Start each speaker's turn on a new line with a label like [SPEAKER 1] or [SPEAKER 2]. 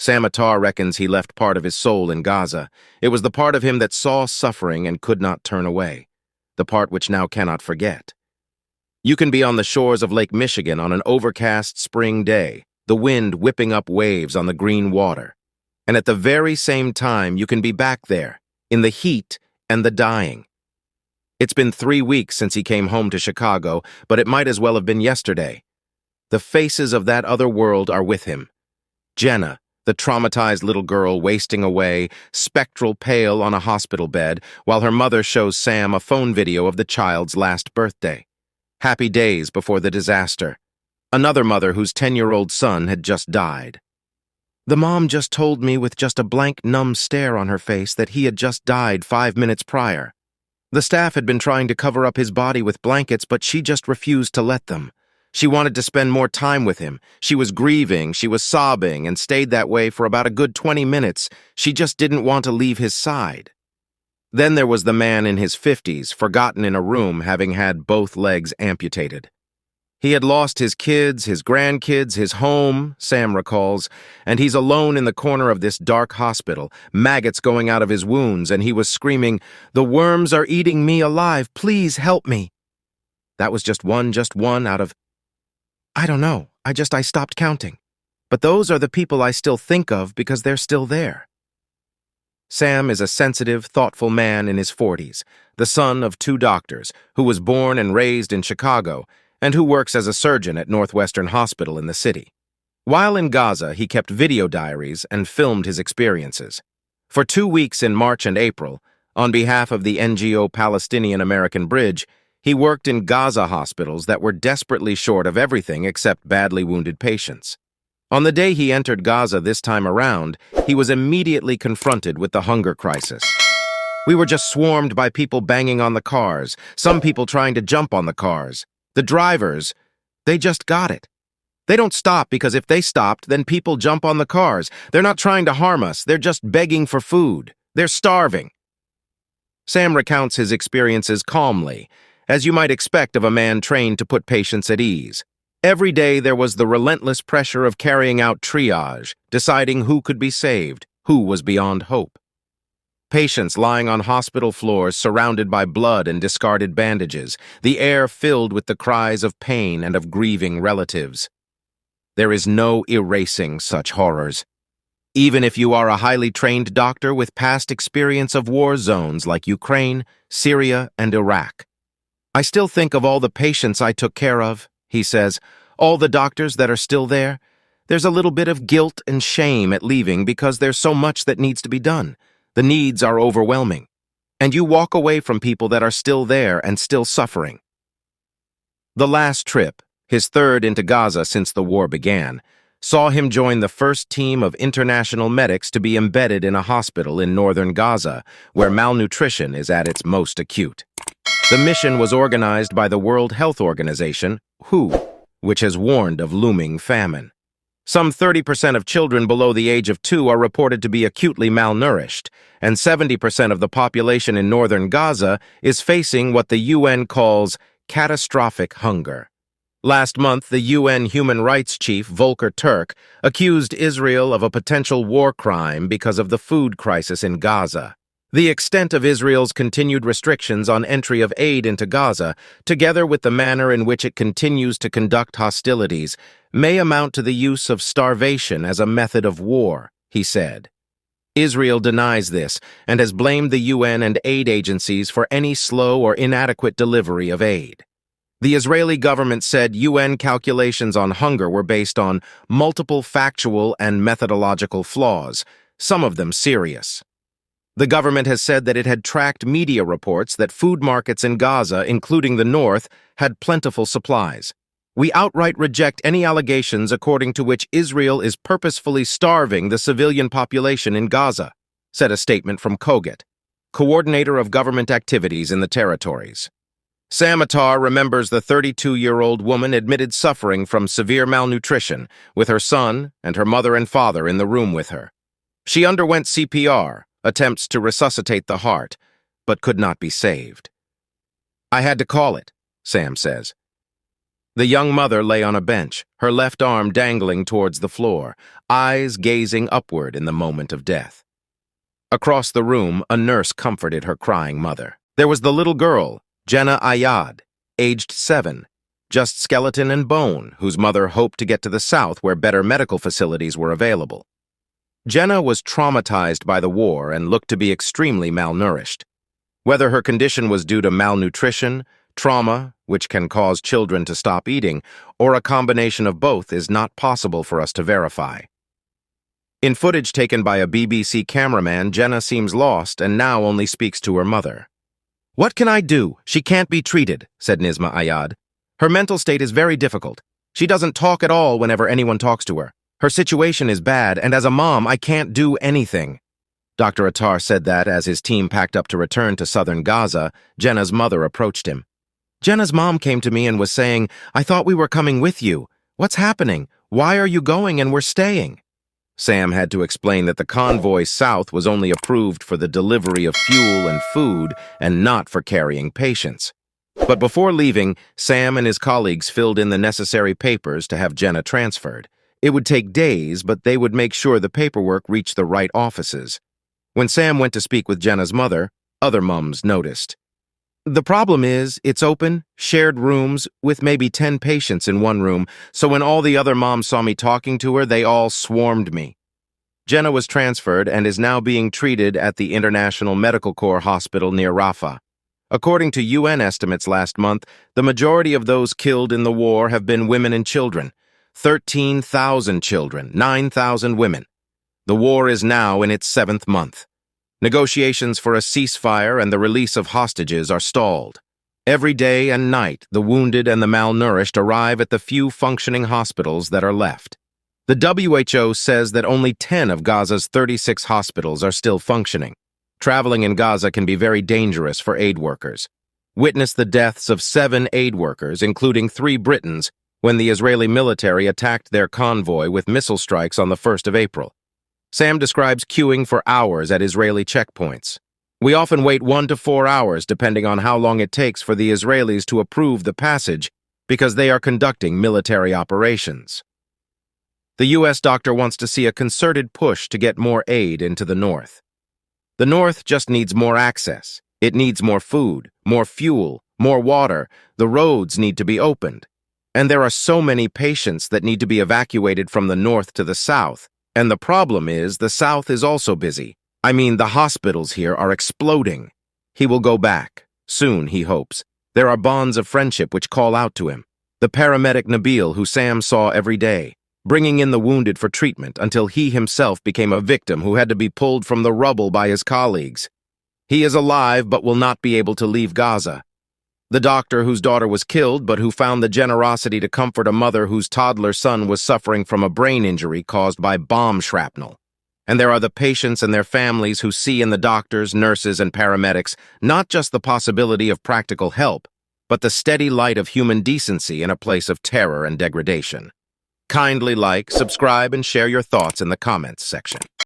[SPEAKER 1] Sam Attar reckons he left part of his soul in Gaza. It was the part of him that saw suffering and could not turn away, the part which now cannot forget. You can be on the shores of Lake Michigan on an overcast spring day, the wind whipping up waves on the green water. And at the very same time, you can be back there, in the heat and the dying. It's been 3 weeks since he came home to Chicago, but it might as well have been yesterday. The faces of that other world are with him. Jenna, the traumatized little girl wasting away, spectral pale on a hospital bed, while her mother shows Sam a phone video of the child's last birthday. Happy days before the disaster. Another mother whose 10-year-old son had just died. The mom just told me with just a blank, numb stare on her face that he had just died 5 minutes prior. The staff had been trying to cover up his body with blankets, but she just refused to let them. She wanted to spend more time with him. She was grieving, she was sobbing, and stayed that way for about a good 20 minutes. She just didn't want to leave his side. Then there was the man in his 50s, forgotten in a room, having had both legs amputated. He had lost his kids, his grandkids, his home, Sam recalls, and he's alone in the corner of this dark hospital, maggots going out of his wounds, and he was screaming, "The worms are eating me alive, please help me." That was just one out of... I don't know, I stopped counting. But those are the people I still think of because they're still there. Sam is a sensitive, thoughtful man in his 40s, the son of 2 doctors, who was born and raised in Chicago, and who works as a surgeon at Northwestern Hospital in the city. While in Gaza, he kept video diaries and filmed his experiences. For 2 weeks in March and April, on behalf of the NGO Palestinian-American Bridge, he worked in Gaza hospitals that were desperately short of everything except badly wounded patients. On the day he entered Gaza this time around, he was immediately confronted with the hunger crisis. We were just swarmed by people banging on the cars, some people trying to jump on the cars. The drivers, they just got it. They don't stop because if they stopped, then people jump on the cars. They're not trying to harm us, they're just begging for food. They're starving. Sam recounts his experiences calmly, as you might expect of a man trained to put patients at ease. Every day there was the relentless pressure of carrying out triage, deciding who could be saved, who was beyond hope. Patients lying on hospital floors surrounded by blood and discarded bandages, the air filled with the cries of pain and of grieving relatives. There is no erasing such horrors. Even if you are a highly trained doctor with past experience of war zones like Ukraine, Syria, and Iraq. I still think of all the patients I took care of, he says, all the doctors that are still there. There's a little bit of guilt and shame at leaving because there's so much that needs to be done. The needs are overwhelming. And you walk away from people that are still there and still suffering. The last trip, his 3rd into Gaza since the war began, saw him join the first team of international medics to be embedded in a hospital in northern Gaza, where malnutrition is at its most acute. The mission was organized by the World Health Organization, WHO, which has warned of looming famine. Some 30% of children below the age of 2 are reported to be acutely malnourished, and 70% of the population in northern Gaza is facing what the UN calls catastrophic hunger. Last month, the UN human rights chief, Volker Turk, accused Israel of a potential war crime because of the food crisis in Gaza. The extent of Israel's continued restrictions on entry of aid into Gaza, together with the manner in which it continues to conduct hostilities, may amount to the use of starvation as a method of war, he said. Israel denies this and has blamed the UN and aid agencies for any slow or inadequate delivery of aid. The Israeli government said UN calculations on hunger were based on multiple factual and methodological flaws, some of them serious. The government has said that it had tracked media reports that food markets in Gaza, including the north, had plentiful supplies. We outright reject any allegations according to which Israel is purposefully starving the civilian population in Gaza, said a statement from Koget, coordinator of government activities in the territories. Sam Attar remembers the 32-year-old woman admitted suffering from severe malnutrition, with her son and her mother and father in the room with her. She underwent CPR, attempts to resuscitate the heart, but could not be saved. I had to call it, Sam says. The young mother lay on a bench, her left arm dangling towards the floor, eyes gazing upward in the moment of death. Across the room, a nurse comforted her crying mother. There was the little girl, Jenna Ayad, aged 7, just skeleton and bone, whose mother hoped to get to the south where better medical facilities were available. Jenna was traumatized by the war and looked to be extremely malnourished. Whether her condition was due to malnutrition, trauma, which can cause children to stop eating, or a combination of both is not possible for us to verify. In footage taken by a BBC cameraman, Jenna seems lost and now only speaks to her mother. "What can I do? She can't be treated," said Nisma Ayad. "Her mental state is very difficult. She doesn't talk at all whenever anyone talks to her. Her situation is bad, and as a mom, I can't do anything." Dr. Attar said that as his team packed up to return to southern Gaza, Jenna's mother approached him. "Jenna's mom came to me and was saying, 'I thought we were coming with you. What's happening? Why are you going and we're staying?'" Sam had to explain that the convoy south was only approved for the delivery of fuel and food and not for carrying patients. But before leaving, Sam and his colleagues filled in the necessary papers to have Jenna transferred. It would take days, but they would make sure the paperwork reached the right offices. When Sam went to speak with Jenna's mother, other mums noticed. "The problem is, it's open, shared rooms, with maybe 10 patients in one room, so when all the other moms saw me talking to her, they all swarmed me." Jenna was transferred and is now being treated at the International Medical Corps Hospital near Rafah. According to UN estimates last month, the majority of those killed in the war have been women and children. 13,000 children, 9,000 women. The war is now in its 7th month. Negotiations for a ceasefire and the release of hostages are stalled. Every day and night, the wounded and the malnourished arrive at the few functioning hospitals that are left. The WHO says that only 10 of Gaza's 36 hospitals are still functioning. Traveling in Gaza can be very dangerous for aid workers. Witness the deaths of 7 aid workers, including 3 Britons, when the Israeli military attacked their convoy with missile strikes on the 1st of April. Sam describes queuing for hours at Israeli checkpoints. "We often wait 1 to 4 hours depending on how long it takes for the Israelis to approve the passage because they are conducting military operations." The U.S. doctor wants to see a concerted push to get more aid into the north. The north just needs more access. It needs more food, more fuel, more water. The roads need to be opened. And there are so many patients that need to be evacuated from the north to the south. And the problem is, the south is also busy. I mean, the hospitals here are exploding. He will go back. Soon, he hopes. There are bonds of friendship which call out to him. The paramedic Nabil, who Sam saw every day, bringing in the wounded for treatment until he himself became a victim who had to be pulled from the rubble by his colleagues. He is alive but will not be able to leave Gaza. The doctor whose daughter was killed but who found the generosity to comfort a mother whose toddler son was suffering from a brain injury caused by bomb shrapnel. And there are the patients and their families who see in the doctors, nurses, and paramedics not just the possibility of practical help, but the steady light of human decency in a place of terror and degradation. Kindly like, subscribe, and share your thoughts in the comments section.